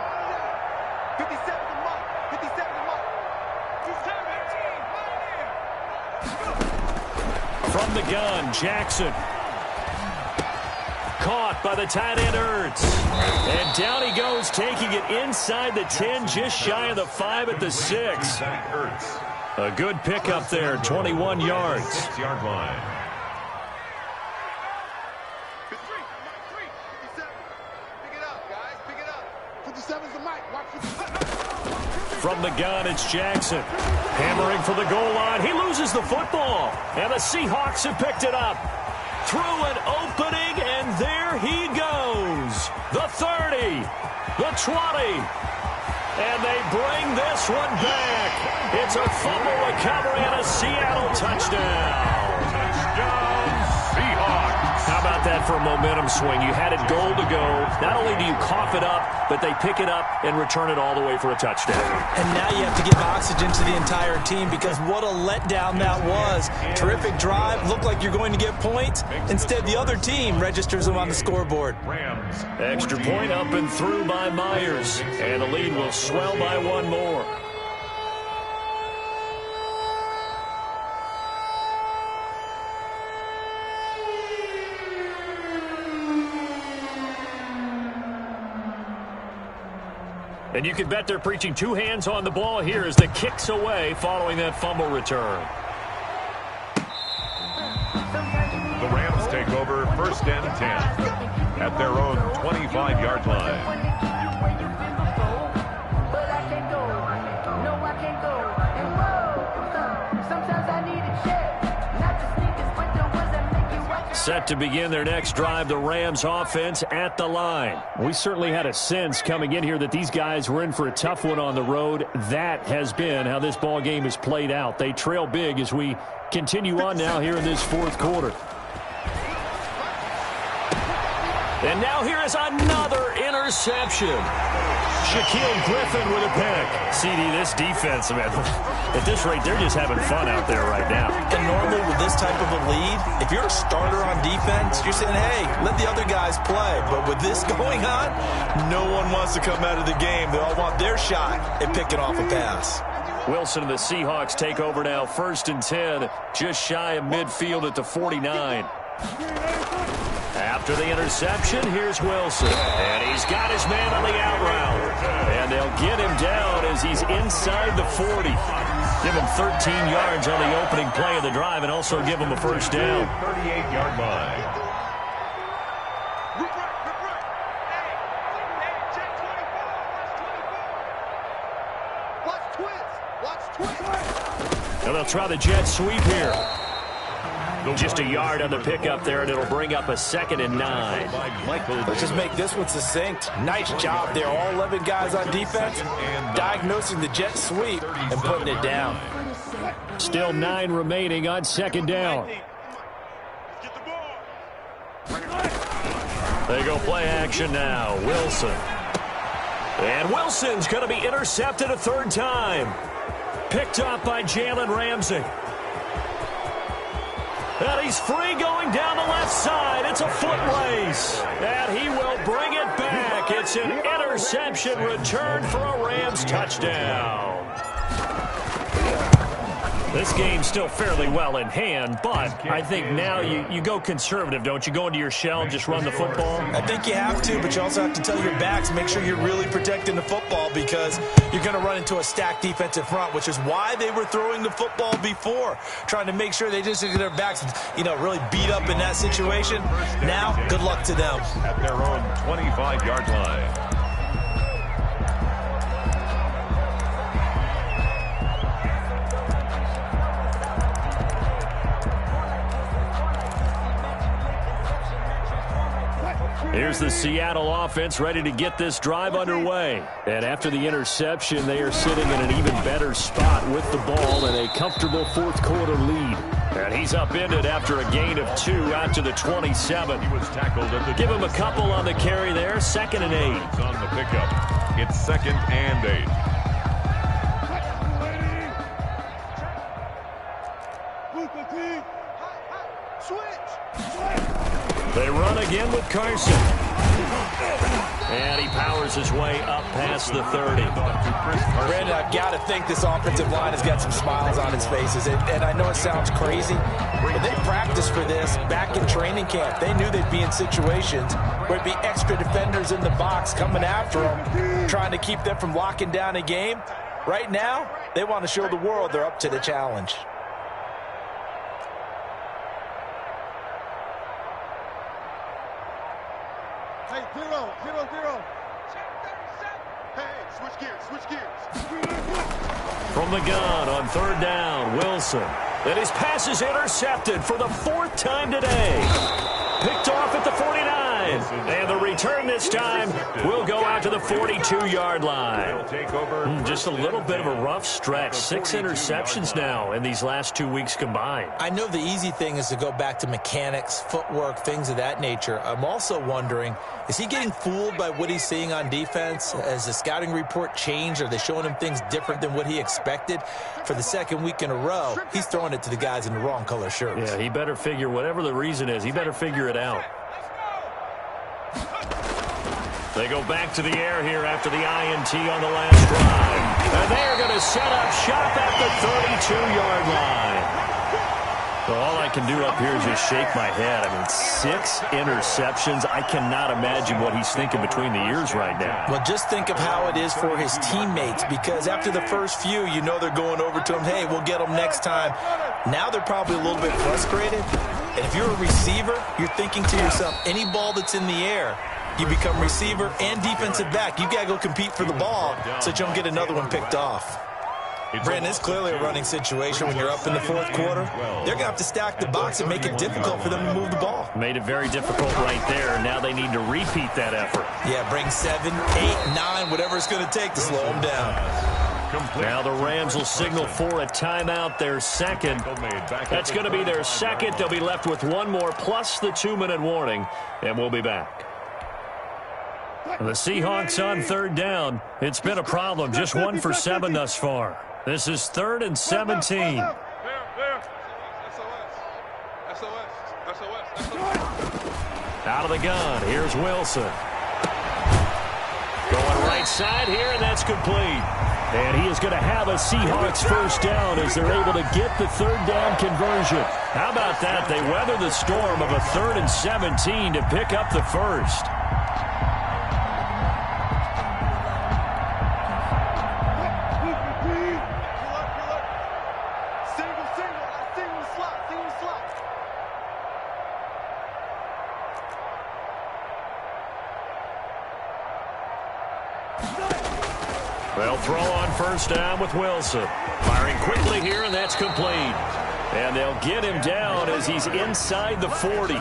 57 to mark. 57 to mark. He's time 18. From the gun, Jackson. Caught by the tight end Ertz. And down he goes, taking it inside the 10, just shy of the 5 at the 6. A good pickup there, 21 yards. 6-yard line. From the gun, it's Jackson. Hammering for the goal line. He loses the football. And the Seahawks have picked it up. Through an opening, and there he goes. The 30, the 20. And they bring this one back. It's a fumble recovery and a Seattle touchdown. Touchdown, Seahawks. How about that for a momentum swing? You had it goal to go. Not only do you cough it up, but they pick it up and return it all the way for a touchdown. And now you have to give oxygen to the entire team because what a letdown that was. Terrific drive. Looked like you're going to get points. Instead, the other team registers them on the scoreboard. Rams. Extra point up and through by Myers. And the lead will swell by one more. And you can bet they're preaching two hands on the ball here as the kick's away following that fumble return. The Rams take over 1st and 10 at their own 25-yard line. Set to begin their next drive, the Rams offense at the line. We certainly had a sense coming in here that these guys were in for a tough one on the road. That has been how this ball game has played out. They trail big as we continue on now here in this 4th quarter. And now here is another interception. Shaquille Griffin with a pick. CD, this defense, man, at this rate, they're just having fun out there right now. And normally with this type of a lead, if you're a starter on defense, you're saying, hey, let the other guys play. But with this going on, no one wants to come out of the game. They all want their shot at picking off a pass. Wilson and the Seahawks take over now, 1st and 10, just shy of midfield at the 49. After the interception, here's Wilson. And he's got his man on the out route. And they'll get him down as he's inside the 40. Give him 13 yards on the opening play of the drive and also give him a first down. 38-yard line. And they'll try the jet sweep here. Just a yard on the pickup there, and it'll bring up a 2nd and 9. Let's just make this one succinct. Nice job there. All 11 guys on defense diagnosing the jet sweep and putting it down. Still 9 remaining on 2nd down. They go play action now. Wilson. And Wilson's going to be intercepted a 3rd time. Picked up by Jalen Ramsey. And he's free going down the left side. It's a foot race. And he will bring it back. It's an interception return for a Rams touchdown. This game's still fairly well in hand, but I think now you go conservative, don't you? Go into your shell and just run the football? I think you have to, but you also have to tell your backs, make sure you're really protecting the football because you're going to run into a stacked defensive front, which is why they were throwing the football before, trying to make sure they just get their backs, really beat up in that situation. Now, good luck to them. At their own 25-yard line. Here's the Seattle offense ready to get this drive underway. And after the interception, they are sitting in an even better spot with the ball and a comfortable 4th quarter lead. And he's upended after a gain of 2 out to the 27. He was tackled at the Give him a couple on the carry there. 2nd and 8. It's on the pickup. It's 2nd and 8. They run again with Carson. And he powers his way up past the 30. Brandon, I've got to think this offensive line has got some smiles on its faces. And I know it sounds crazy, but they practiced for this back in training camp. They knew they'd be in situations where it'd be extra defenders in the box coming after them, trying to keep them from locking down a game. Right now, They want to show the world they're up to the challenge. Hey, 0-0-0. Hey, switch gears. From the gun on third down, Wilson. And his pass is intercepted for the 4th time today. Picked off at the 49. And the return this time will go out to the 42-yard line. Just a little bit of a rough stretch. 6 interceptions now in these last 2 weeks combined. I know the easy thing is to go back to mechanics, footwork, things of that nature. I'm also wondering, is he getting fooled by what he's seeing on defense? Has the scouting report changed? Are they showing him things different than what he expected? For the 2nd week in a row, he's throwing it to the guys in the wrong color shirts. Yeah, he better figure, whatever the reason is, he better figure it out. They go back to the air here after the INT on the last drive. And they're going to set up shop at the 32-yard line. Well, all I can do up here is just shake my head. I mean, 6 interceptions. I cannot imagine what he's thinking between the ears right now. Well, just think of how it is for his teammates, because after the first few, you know they're going over to him, hey, we'll get them next time. Now they're probably a little bit frustrated. And if you're a receiver, you're thinking to yourself, any ball that's in the air, you become receiver and defensive back. You got to go compete for the ball so that you don't get another one picked off. Brandon, it's clearly a running situation when you're up in the 4th quarter. They're going to have to stack the box and make it difficult for them to move the ball. Made it very difficult right there. Now they need to repeat that effort. Yeah, bring 7, 8, 9, whatever it's going to take to slow them down. Now the Rams will signal for a timeout, their 2nd. That's going to be their 2nd. They'll be left with 1 more plus the 2-minute warning, and we'll be back. The Seahawks on 3rd down. It's been a problem. Just 1 for 7 thus far. This is 3rd and 17. Out of the gun. Here's Wilson. Going right side here, and that's complete. And he is going to have a Seahawks 1st down as they're able to get the 3rd down conversion. How about that? They weather the storm of a 3rd and 17 to pick up the 1st. They'll throw on 1st down with Wilson. Firing quickly here, and that's complete. And they'll get him down as he's inside the 40.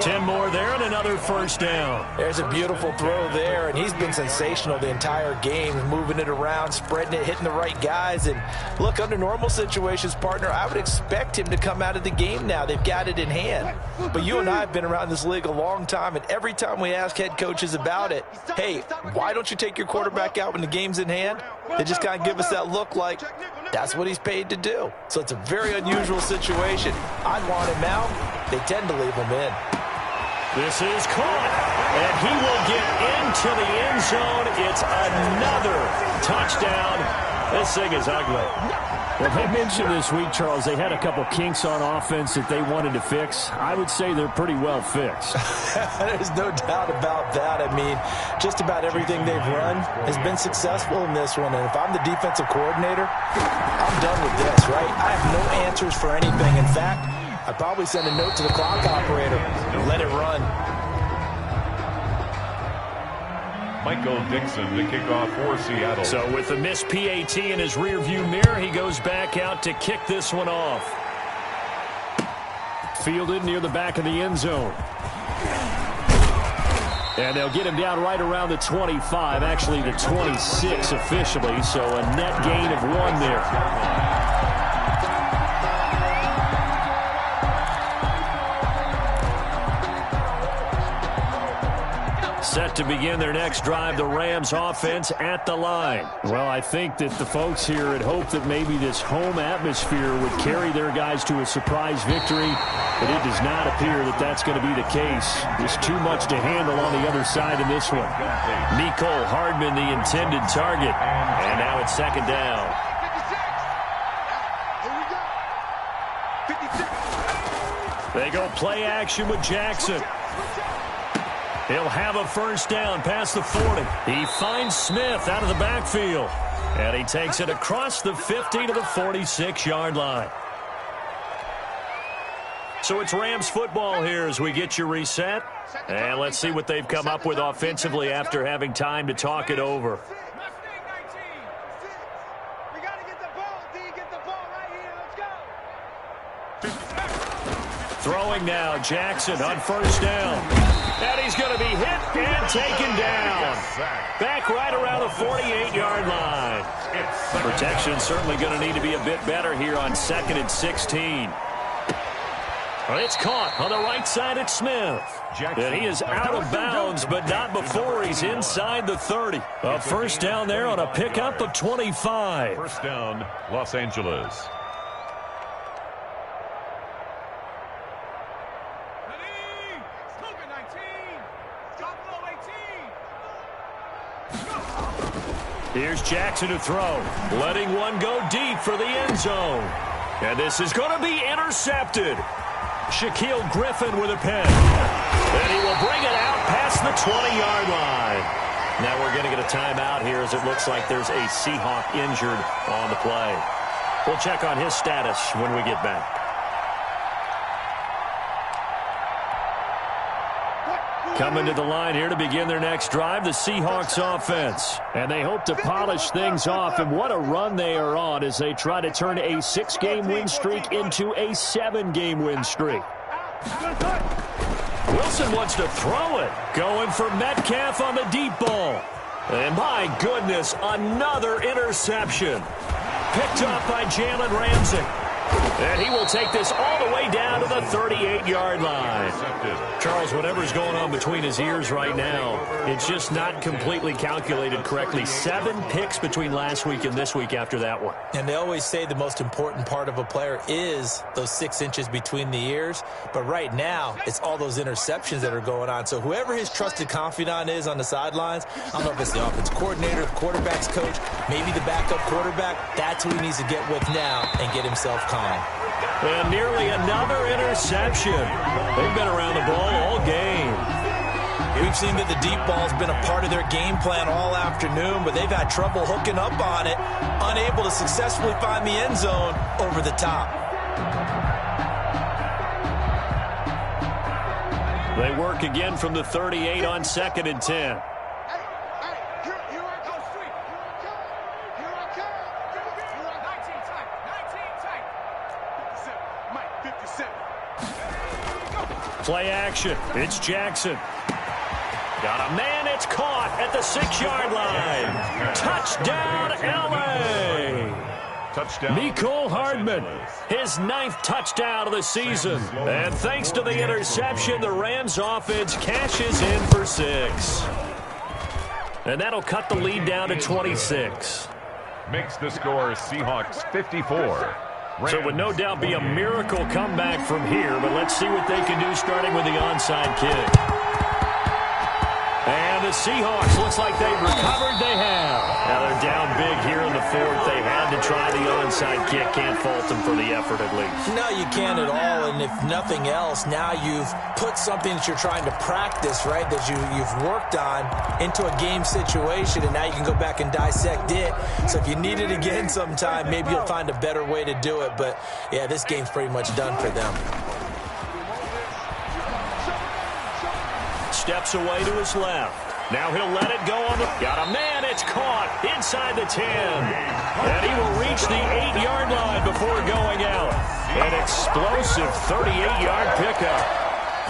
10 more there and another 1st down. There's a beautiful throw there, and he's been sensational the entire game, moving it around, spreading it, hitting the right guys. And look, under normal situations, partner, I would expect him to come out of the game now. They've got it in hand. But you and I have been around this league a long time, and every time we ask head coaches about it, hey, why don't you take your quarterback out when the game's in hand? They just kind of give us that look like that's what he's paid to do. So it's a very unusual situation. I'd want him out. They tend to leave him in. This is caught, and he will get into the end zone. It's another touchdown. This thing is ugly. Well, they mentioned this week, Charles, they had a couple kinks on offense that they wanted to fix. I would say they're pretty well fixed. There's no doubt about that. I mean, just about everything they've run has been successful in this one. And if I'm the defensive coordinator, I'm done with this, right? I have no answers for anything. In fact, I'd probably send a note to the clock operator and let it run. Michael Dixon to kick off for Seattle. So with the missed PAT in his rearview mirror, he goes back out to kick this one off. Fielded near the back of the end zone. And they'll get him down right around the 25, actually the 26 officially, so a net gain of 1 there. Set to begin their next drive, the Rams offense at the line. Well, I think that the folks here had hoped that maybe this home atmosphere would carry their guys to a surprise victory, but it does not appear that that's going to be the case. There's too much to handle on the other side in this one. Mecole Hardman, the intended target. And now it's 2nd down. They go play action with Jackson. He'll have a 1st down past the 40. He finds Smith out of the backfield. And he takes it across the 50 to the 46-yard line. So it's Rams football here as we get you reset. And let's see what they've come up with offensively after having time to talk it over. We got to get the ball. D, get the ball right here. Let's go. Throwing now, Jackson on first down. And he's going to be hit and taken down. Back right around the 48-yard line. Protection certainly going to need to be a bit better here on 2nd and 16. It's caught on the right side at Smith. And he is out of bounds, but not before he's inside the 30. A first down there on a pickup of 25. First down, Los Angeles. Here's Jackson to throw, letting one go deep for the end zone. And this is going to be intercepted. Shaquille Griffin with a pick. And he will bring it out past the 20-yard line. Now we're going to get a timeout here as it looks like there's a Seahawk injured on the play. We'll check on his status when we get back. Coming to the line here to begin their next drive, the Seahawks offense. And they hope to polish things off, and what a run they are on as they try to turn a 6-game win streak into a 7-game win streak. Wilson wants to throw it. Going for Metcalf on the deep ball. And my goodness, another interception. Picked up by Jalen Ramsey. And he will take this all the way down to the 38-yard line. Charles, whatever's going on between his ears right now, it's just not completely calculated correctly. 7 picks between last week and this week after that one. And they always say the most important part of a player is those 6 inches between the ears. But right now, it's all those interceptions that are going on. So whoever his trusted confidant is on the sidelines, I don't know if it's the offense coordinator, the quarterback's coach, maybe the backup quarterback, that's who he needs to get with now and get himself calm. And nearly another interception. They've been around the ball all game. We've seen that the deep ball's been a part of their game plan all afternoon, but they've had trouble hooking up on it, unable to successfully find the end zone over the top. They work again from the 38 on 2nd and 10. Play action. It's Jackson. Got a man. It's caught at the 6-yard line. Touchdown, L.A. Touchdown. Mecole Hardman, his 9th touchdown of the season. And thanks to the interception, the Rams offense cashes in for 6. And that'll cut the lead down to 26. Makes the score Seahawks 54. So it would no doubt be a miracle comeback from here, but let's see what they can do starting with the onside kick. And the Seahawks, looks like they've recovered. They have. Now they're down big here in the 4th. They had to try the onside kick. Can't fault them for the effort at least. No, you can't at all, and if nothing else, now you've put something that you're trying to practice, right, that you've worked on into a game situation, and now you can go back and dissect it. So if you need it again sometime, maybe you'll find a better way to do it. But, yeah, this game's pretty much done for them. Steps away to his left. Now he'll let it go on the... Got a man. It's caught inside the 10. And he will reach the 8-yard line before going out. An explosive 38-yard pickup.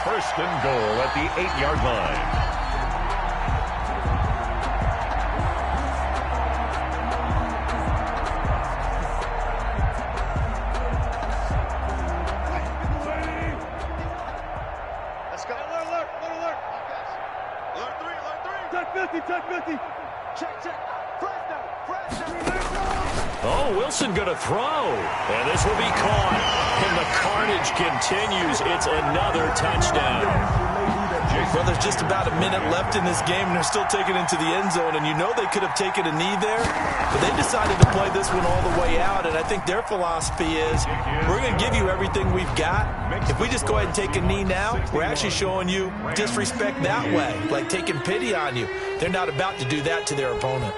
First and goal at the 8-yard line. Oh, Wilson going to throw. And this will be caught. And the carnage continues. It's another touchdown. Well, there's just about a minute left in this game, and they're still taking it into the end zone. And you know they could have taken a knee there, but they decided to play this one all the way out. And I think their philosophy is, we're going to give you everything we've got. If we just go ahead and take a knee now, we're actually showing you disrespect that way, like taking pity on you. They're not about to do that to their opponent.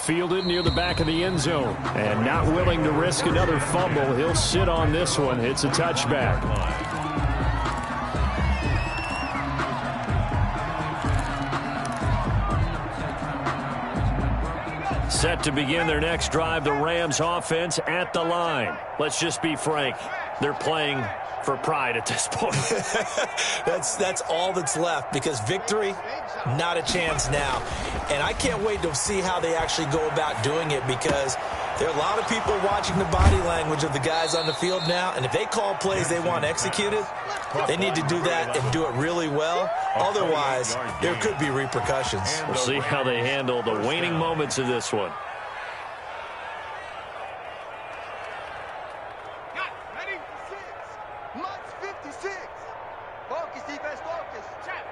fielded near the back of the end zone. And not willing to risk another fumble, he'll sit on this one. It's a touchback. Set to begin their next drive, the Rams offense at the line. Let's just be frank, they're playing for pride at this point. That's all that's left, because victory, not a chance now. And I can't wait to see how they actually go about doing it, because there are a lot of people watching the body language of the guys on the field now, and if they call plays they want executed, they need to do that and do it really well. Otherwise, there could be repercussions. We'll see how they handle the waning moments of this one. Ready? 6. Mutts 56. Focus, defense, focus. Check.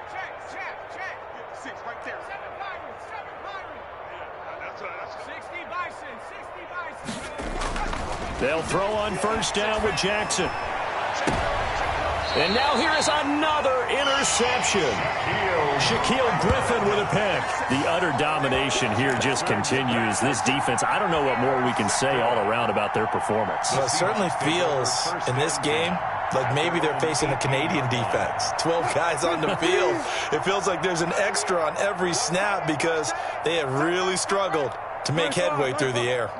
6 right there. 7 Byron. Yeah, that's 60 Bison. They'll throw on first down with Jackson. And now here is another interception. Shaquille Griffin with a pick. The utter domination here just continues. This defense, I don't know what more we can say all around about their performance. Well, it certainly feels in this game like maybe they're facing a Canadian defense. 12 guys on the field. It feels like there's an extra on every snap because they have really struggled to make headway through the air.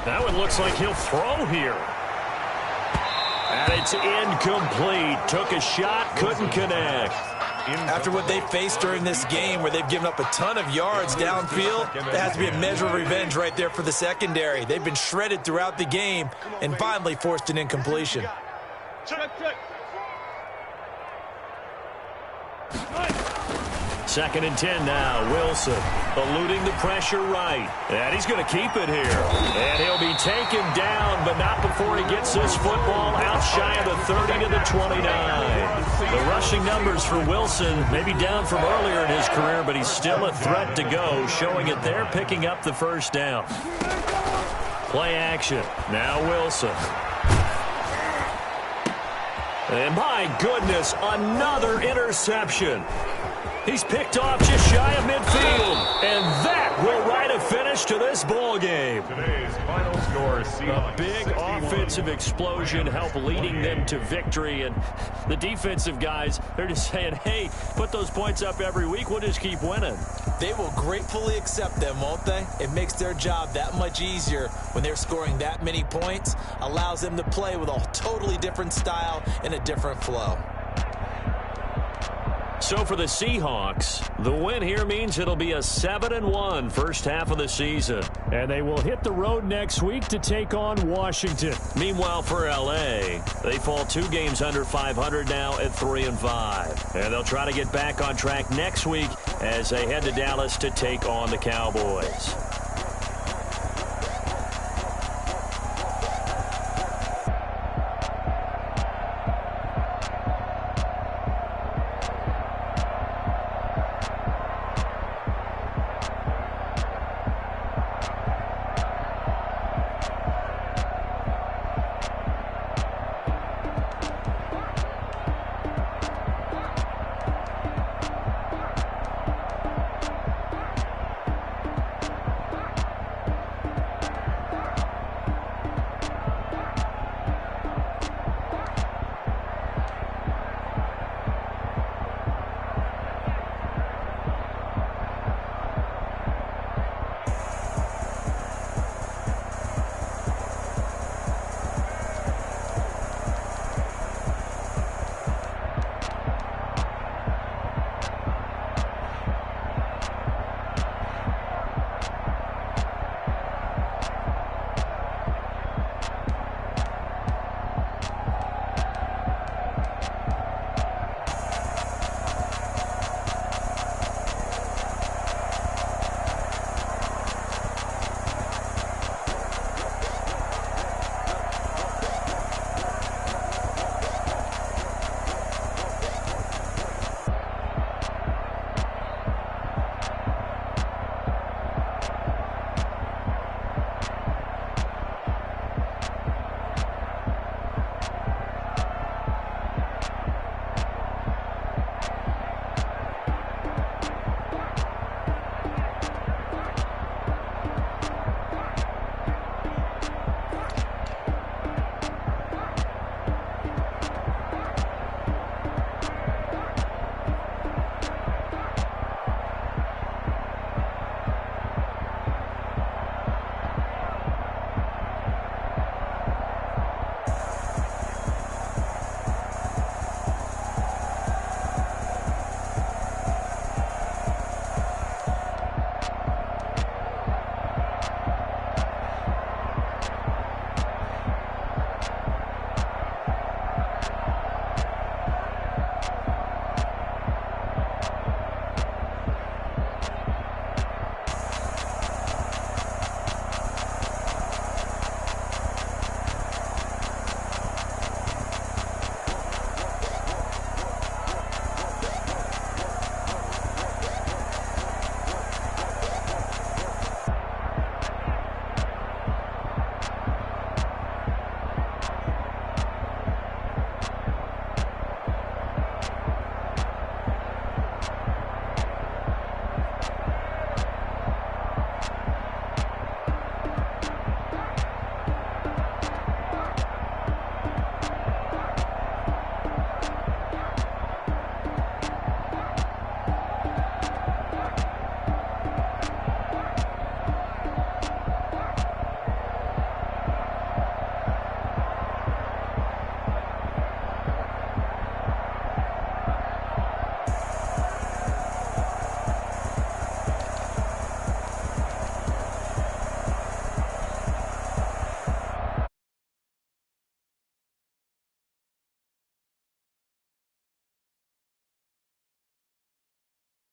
That one looks like he'll throw here. And it's incomplete. Took a shot, couldn't connect. After what they faced during this game, where they've given up a ton of yards downfield, there has to be a measure of revenge right there for the secondary. They've been shredded throughout the game and finally forced an incompletion. Second and 10 now. Wilson eluding the pressure right. And he's going to keep it here. And he'll be taken down, but not before he gets this football out shy of the 30 to the 29. The rushing numbers for Wilson maybe down from earlier in his career, but he's still a threat to go, showing it there, picking up the first down. Play action. Now Wilson. And my goodness, another interception. He's picked off just shy of midfield. And that will write a finish to this ball game. Today's final score, A big offensive explosion helped leading them to victory. And the defensive guys, they're just saying, hey, put those points up every week. We'll just keep winning. They will gratefully accept them, won't they? It makes their job that much easier when they're scoring that many points. Allows them to play with a totally different style and a different flow. So for the Seahawks, the win here means it'll be a 7-1 first half of the season. And they will hit the road next week to take on Washington. Meanwhile, for L.A., they fall 2 games under 500 now at 3-5. And they'll try to get back on track next week as they head to Dallas to take on the Cowboys.